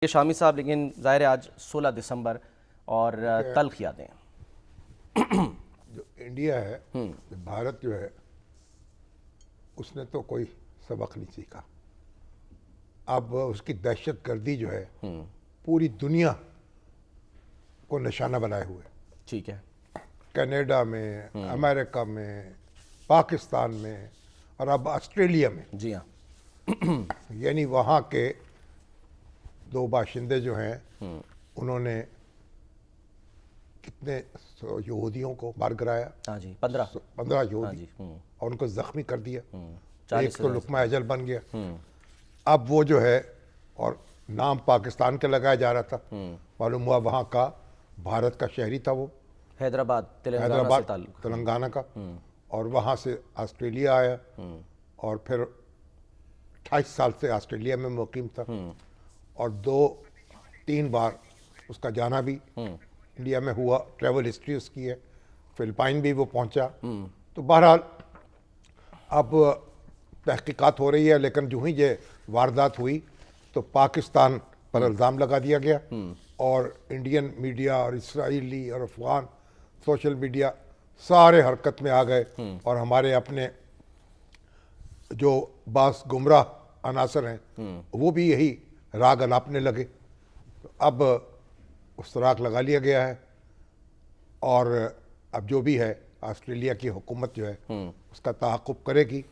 ये शामी साहब, लेकिन ज़ाहिर है आज 16 दिसंबर और तल्ख यादें। जो इंडिया है, जो भारत जो है, उसने तो कोई सबक नहीं सीखा। अब उसकी दहशत गर्दी जो है पूरी दुनिया को निशाना बनाए हुए, ठीक है। कनाडा में, अमेरिका में, पाकिस्तान में और अब ऑस्ट्रेलिया में। जी हाँ। यानी वहाँ के दो बाशिंदे जो हैं उन्होंने कितने यहूदियों को मार गिराया। हाँ जी, 15 15 हाँ यहूदी जी। और उनको जख्मी कर दिया। 40 एक से तो ज़्यादा। लुकमा अजल बन गया। अब वो जो है, और नाम पाकिस्तान का लगाया जा रहा था, मालूम हुआ वहाँ का भारत का शहरी था वो, हैदराबाद तेलंगाना से हैदराबाद ताल्लुक। तेलंगाना का। और वहाँ से ऑस्ट्रेलिया आया और फिर 28 साल से ऑस्ट्रेलिया में मुकीम था और 2-3 बार उसका जाना भी इंडिया में हुआ। ट्रैवल हिस्ट्री उसकी है, फिलिपाइन भी वो पहुंचा। तो बहरहाल अब तहकीकात हो रही है, लेकिन जो ही ये वारदात हुई तो पाकिस्तान पर इल्ज़ाम लगा दिया गया और इंडियन मीडिया और इसराइली और अफगान सोशल मीडिया सारे हरकत में आ गए और हमारे अपने जो बास गुमराह अनासर हैं वो भी यही राग अनापने लगे। तो अब उस राग लगा लिया गया है और अब जो भी है ऑस्ट्रेलिया की हुकूमत जो है उसका तहक़्क़ुब करेगी।